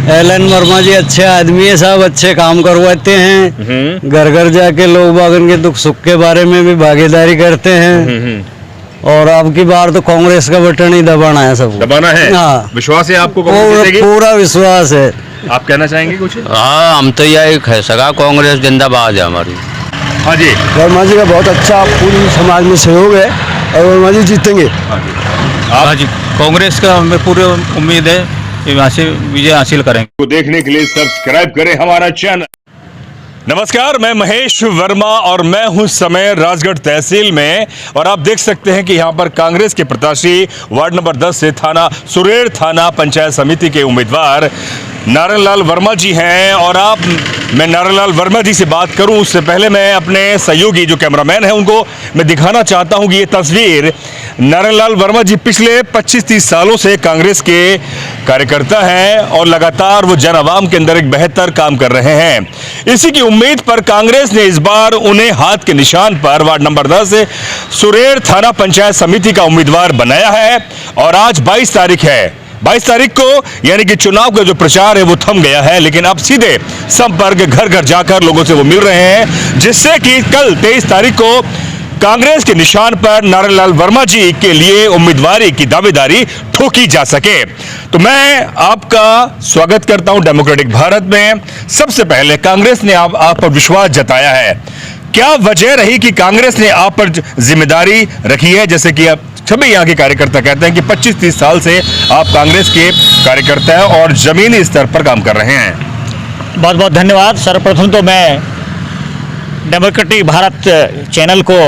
Elon Verma जी अच्छे आदमी है साहब, अच्छे काम करवाते हैं, घर घर जाके लोग बागन के दुख सुख के बारे में भी भागीदारी करते हैं। और अब की बार तो कांग्रेस का बटन ही दबाना है, सब दबाना है। हाँ, विश्वास है आपको? पूरा विश्वास है। आप कहना चाहेंगे कुछ? हाँ, हम तो यही कह सका, कांग्रेस जिंदाबाद है हमारी। हाँ जी, वर्मा जी का बहुत अच्छा पूरी समाज में सहयोग है और वर्मा जी जीतेंगे। हाँ जी, कांग्रेस का हमें पूरी उम्मीद है कि वहाँ से विजय हासिल करेंगे। को देखने के लिए सब्सक्राइब करें हमारा चैनल। नमस्कार, मैं महेश वर्मा और मैं हूं समय राजगढ़ तहसील में, और आप देख सकते हैं कि यहां पर कांग्रेस के प्रत्याशी वार्ड नंबर 10 से थाना सुरेर थाना पंचायत समिति के उम्मीदवार नारायणलाल वर्मा जी हैं। और मैं नारायणलाल वर्मा जी से बात करूं उससे पहले मैं अपने सहयोगी जो कैमरामैन हैं उनको मैं दिखाना चाहता हूं कि ये तस्वीर नारायणलाल वर्मा जी पिछले 25-30 सालों से कांग्रेस के कार्यकर्ता हैं और लगातार वो जन आवाम के अंदर एक बेहतर काम कर रहे हैं। इसी की उम्मीद पर कांग्रेस ने इस बार उन्हें हाथ के निशान पर वार्ड नंबर 10 से सुरेर थाना पंचायत समिति का उम्मीदवार बनाया है। और आज 22 तारीख है, 22 तारीख को यानी कि चुनाव का जो प्रचार है वो थम गया है, लेकिन अब सीधे संपर्क घर घर जाकर लोगों से वो मिल रहे हैं, जिससे कि कल 23 तारीख को कांग्रेस के निशान पर नारायणलाल वर्मा जी के लिए उम्मीदवारी की दावेदारी ठोकी जा सके। तो मैं आपका स्वागत करता हूं डेमोक्रेटिक भारत में। सबसे पहले कांग्रेस ने आप पर विश्वास जताया है, क्या वजह रही कि कांग्रेस ने आप पर जिम्मेदारी रखी है? जैसे कि आप सभी यहाँ के कार्यकर्ता कहते हैं कि 25-30 साल से आप कांग्रेस के कार्यकर्ता हैं और जमीनी स्तर पर काम कर रहे हैं। बहुत बहुत धन्यवाद। सर्वप्रथम तो मैं डेमोक्रेटिक भारत चैनल को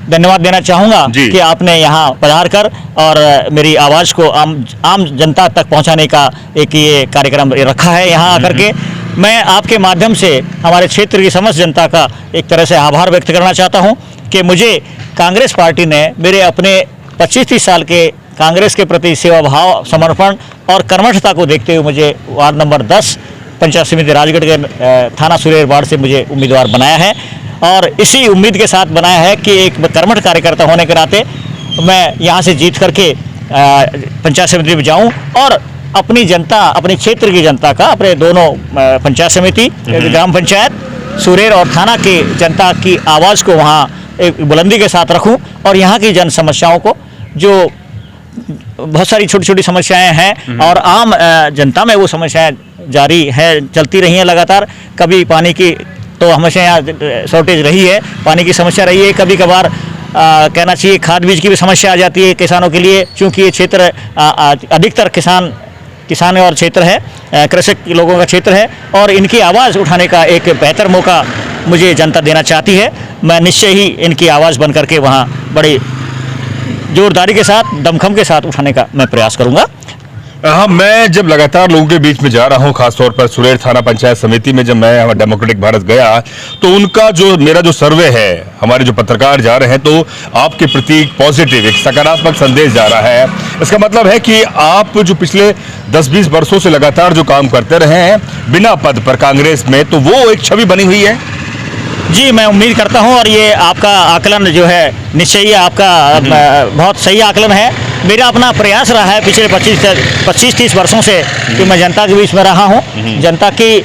धन्यवाद देना चाहूँगा कि आपने यहाँ पधार कर और मेरी आवाज़ को आम जनता तक पहुँचाने का एक ये कार्यक्रम रखा है। यहाँ आकर के मैं आपके माध्यम से हमारे क्षेत्र की समस्त जनता का एक तरह से आभार व्यक्त करना चाहता हूँ कि मुझे कांग्रेस पार्टी ने मेरे अपने 25-30 साल के कांग्रेस के प्रति सेवा भाव, समर्पण और कर्मठता को देखते हुए मुझे वार्ड नंबर 10 पंचायत समिति राजगढ़ के थाना सुरेर वार्ड से मुझे उम्मीदवार बनाया है। और इसी उम्मीद के साथ बनाया है कि एक कर्मठ कार्यकर्ता होने के नाते मैं यहाँ से जीत करके पंचायत समिति में जाऊँ और अपनी जनता, अपने क्षेत्र की जनता का, अपने दोनों पंचायत समिति, ग्राम पंचायत सुरेर और थाना की जनता की आवाज़ को वहाँ एक बुलंदी के साथ रखूं और यहाँ की जन समस्याओं को, जो बहुत सारी छोटी छोटी समस्याएं हैं और आम जनता में वो समस्याएं जारी है, चलती रही हैं लगातार। कभी पानी की तो हमेशा यहाँ शॉर्टेज रही है, पानी की समस्या रही है, कभी कभार कहना चाहिए खाद बीज की भी समस्या आ जाती है किसानों के लिए, क्योंकि ये क्षेत्र अधिकतर किसानों और क्षेत्र है, कृषक लोगों का क्षेत्र है और इनकी आवाज़ उठाने का एक बेहतर मौका मुझे जनता देना चाहती है। मैं निश्चय ही इनकी आवाज़ बन करके वहाँ बड़ी जोरदारी के साथ, दमखम के साथ उठाने का मैं प्रयास करूँगा। हाँ, मैं जब लगातार लोगों के बीच में जा रहा हूँ, खासतौर पर सुरेर थाना पंचायत समिति में जब मैं डेमोक्रेटिक भारत गया तो उनका जो मेरा जो सर्वे है, हमारे जो पत्रकार जा रहे हैं, तो आपके प्रति पॉजिटिव एक सकारात्मक संदेश जा रहा है। इसका मतलब है कि आप जो पिछले 10-20 वर्षों से लगातार जो काम करते रहे हैं बिना पद पर कांग्रेस में, तो वो एक छवि बनी हुई है। जी, मैं उम्मीद करता हूं और ये आपका आकलन जो है निश्चय ही आपका बहुत सही आकलन है। मेरा अपना प्रयास रहा है पिछले 25-30 वर्षों से कि मैं जनता के बीच में रहा हूं, जनता की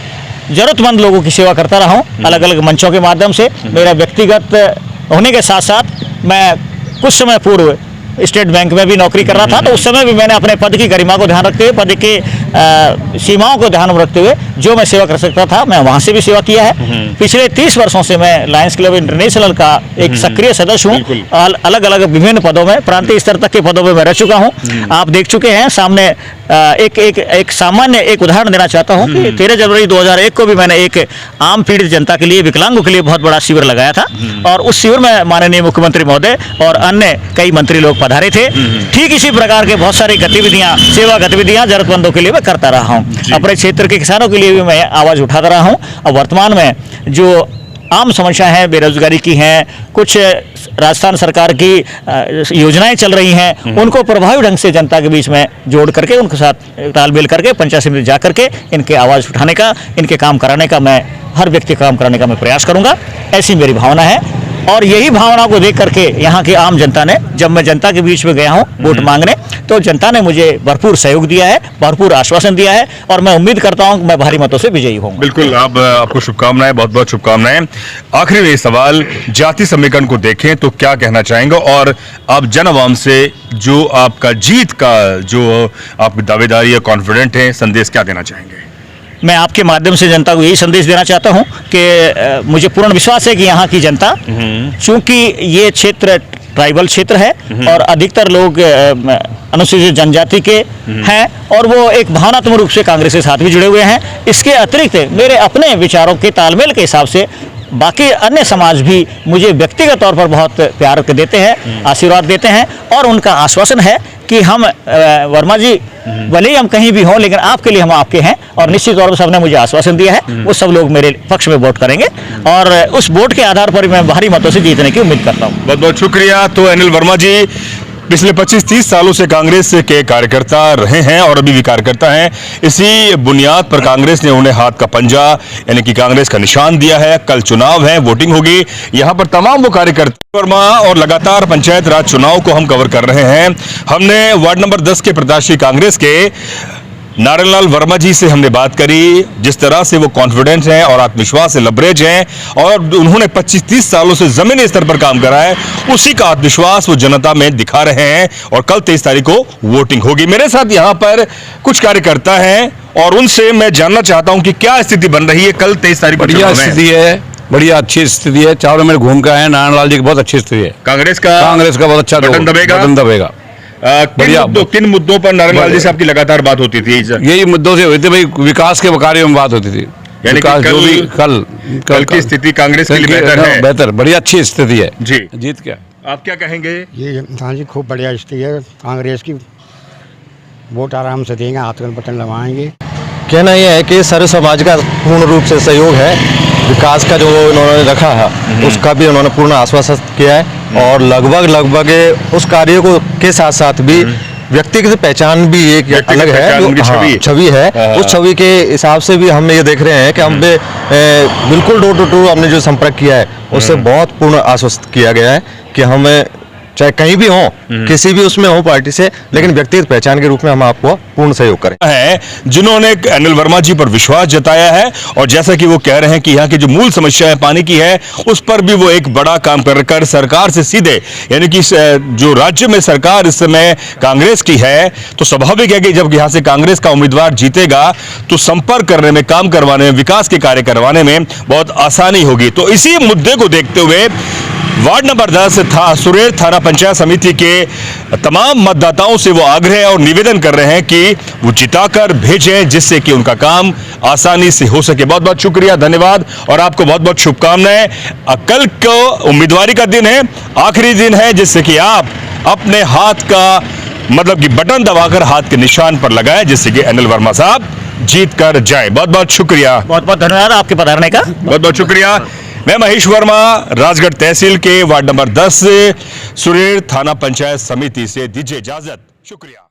ज़रूरतमंद लोगों की सेवा करता रहा हूं अलग अलग मंचों के माध्यम से। मेरा व्यक्तिगत होने के साथ साथ मैं कुछ समय पूर्व स्टेट बैंक में भी नौकरी कर रहा था, तो उस समय भी मैंने अपने पद की गरिमा को ध्यान रखते हुए, पद के सीमाओं को ध्यान में रखते हुए जो मैं सेवा कर सकता था मैं वहाँ से भी सेवा किया है। पिछले 30 वर्षों से मैं लायंस क्लब इंटरनेशनल का एक सक्रिय सदस्य हूँ। अलग अलग विभिन्न पदों में, प्रांतीय स्तर तक के पदों में मैं रह चुका हूँ। आप देख चुके हैं सामने एक सामान्य एक उदाहरण देना चाहता हूँ कि 13 जनवरी 2001 को भी मैंने एक आम पीड़ित जनता के लिए, विकलांगों के लिए बहुत बड़ा शिविर लगाया था और उस शिविर में माननीय मुख्यमंत्री महोदय और अन्य कई मंत्री लोग पधारे थे। ठीक इसी प्रकार के बहुत सारी गतिविधियां, सेवा गतिविधियां जरूरतमंदों के लिए मैं करता रहा हूं। अपने क्षेत्र के किसानों के लिए भी मैं आवाज़ उठाता रहा हूं और वर्तमान में जो आम समस्या है, बेरोजगारी की हैं, कुछ राजस्थान सरकार की योजनाएं चल रही हैं, उनको प्रभावी ढंग से जनता के बीच में जोड़ करके, उनके साथ तालमेल करके पंचायत समिति जा करके इनके आवाज़ उठाने का, इनके काम कराने का, मैं हर व्यक्ति काम कराने का मैं प्रयास करूंगा। ऐसी मेरी भावना है। और यही भावना को देख करके यहाँ की आम जनता ने, जब मैं जनता के बीच में गया हूँ वोट मांगने, तो जनता ने मुझे भरपूर सहयोग दिया है, भरपूर आश्वासन दिया है और मैं उम्मीद करता हूँ कि मैं भारी मतों से विजयी हूँ। बिल्कुल, आपको शुभकामनाएं, बहुत बहुत शुभकामनाएं। आखिरी में ये सवाल, जाति समीकरण को देखें तो क्या कहना चाहेंगे, और आप जन आवाम से जो आपका जीत का जो आपकी दावेदारी है, कॉन्फिडेंट है, संदेश क्या देना चाहेंगे? मैं आपके माध्यम से जनता को यही संदेश देना चाहता हूं कि मुझे पूर्ण विश्वास है कि यहाँ की जनता, चूंकि ये क्षेत्र ट्राइबल क्षेत्र है और अधिकतर लोग अनुसूचित जनजाति के हैं और वो एक भावनात्मक रूप से कांग्रेस के साथ भी जुड़े हुए हैं। इसके अतिरिक्त मेरे अपने विचारों के तालमेल के हिसाब से बाकी अन्य समाज भी मुझे व्यक्तिगत तौर पर बहुत प्यार देते हैं, आशीर्वाद देते हैं और उनका आश्वासन है कि हम वर्मा जी भले ही हम कहीं भी हों लेकिन आपके लिए हम आपके हैं, और निश्चित तौर पर सबने मुझे आश्वासन दिया है वो सब लोग मेरे पक्ष में वोट करेंगे और उस वोट के आधार पर मैं भारी मतों से जीतने की उम्मीद करता हूँ। बहुत बहुत शुक्रिया। तो अनिल वर्मा जी पिछले 25-30 सालों से कांग्रेस के कार्यकर्ता रहे हैं और अभी भी कार्यकर्ता हैं। इसी बुनियाद पर कांग्रेस ने उन्हें हाथ का पंजा यानी कि कांग्रेस का निशान दिया है। कल चुनाव है, वोटिंग होगी, यहाँ पर तमाम वो कार्यकर्ता वर्मा और लगातार पंचायत राज चुनाव को हम कवर कर रहे हैं। हमने वार्ड नंबर 10 के प्रत्याशी कांग्रेस के नारायण लाल वर्मा जी से हमने बात करी, जिस तरह से वो कॉन्फिडेंट हैं और आत्मविश्वास से लबरेज हैं और उन्होंने 25-30 सालों से जमीनी स्तर पर काम करा है, उसी का आत्मविश्वास वो जनता में दिखा रहे हैं। और कल 23 तारीख को वोटिंग होगी। मेरे साथ यहाँ पर कुछ कार्यकर्ता हैं और उनसे मैं जानना चाहता हूँ कि क्या स्थिति बन रही है कल 23 तारीख को। बढ़िया स्थिति है, बढ़िया अच्छी स्थिति है। चारों में घूम के आए, नारायण लाल जी की बहुत अच्छी स्थिति है। कांग्रेस का बहुत अच्छा बटन दबेगा। किन मुद्दों पर नारायण लाल जी से आपकी लगातार बात होती थी? यही मुद्दों से हुई थी भाई, विकास के कार्यों में बात होती थी। यानी कि जो भी कल की स्थिति कांग्रेस के लिए बेहतर है। बेहतर, बढ़िया अच्छी स्थिति है जी। जीत क्या आप क्या कहेंगे? ये हाँ जी, खूब बढ़िया स्थिति है कांग्रेस की। वोट आराम से देंगे, हाथ में बटन लगाएंगे। कहना यह है कि सारे समाज का पूर्ण रूप से सहयोग है। विकास का जो उन्होंने रखा है उसका भी उन्होंने पूर्ण आश्वासन किया है और लगभग उस कार्य को के साथ साथ भी व्यक्तिगत पहचान भी एक अलग है, जो छवि है। उस छवि के हिसाब से भी हम ये देख रहे हैं कि हम पे बिल्कुल डोर टू डोर हमने जो संपर्क किया है उससे बहुत पूर्ण आश्वस्त किया गया है कि हमें चाहे कहीं भी हो, किसी भी उसमें हो पार्टी से, लेकिन व्यक्तिगत पहचान के रूप में हम आपको पूर्ण सहयोग करें। है जिन्होंने अनिल वर्मा जी पर विश्वास जताया है और जैसा कि वो कह रहे हैं कि यहाँ की जो मूल समस्या है पानी की है, उस पर भी वो एक बड़ा काम कर सरकार से सीधे, यानी कि जो राज्य में सरकार इस समय कांग्रेस की है, तो स्वाभाविक है कि जब यहाँ से कांग्रेस का उम्मीदवार जीतेगा तो संपर्क करने में, काम करवाने में, विकास के कार्य करवाने में बहुत आसानी होगी। तो इसी मुद्दे को देखते हुए वार्ड नंबर 10 था सुरेर थाना पंचायत समिति के तमाम मतदाताओं से वो आग्रह और निवेदन कर रहे हैं कि वो जिताकर भेजें, जिससे कि उनका काम आसानी से हो सके। बहुत बहुत शुक्रिया, धन्यवाद और आपको बहुत बहुत शुभकामनाएं। कल को उम्मीदवारी का दिन है, आखिरी दिन है, जिससे कि आप अपने हाथ का मतलब कि बटन दबाकर हाथ के निशान पर लगाएं, जिससे कि अनिल वर्मा साहब जीत कर जाए। बहुत बहुत शुक्रिया, बहुत बहुत धन्यवाद आपके पधारने का। बहुत बहुत शुक्रिया। मैं महेश वर्मा, राजगढ़ तहसील के वार्ड नंबर 10 सुरेर थाना पंचायत समिति से दीजिए इजाजत। शुक्रिया।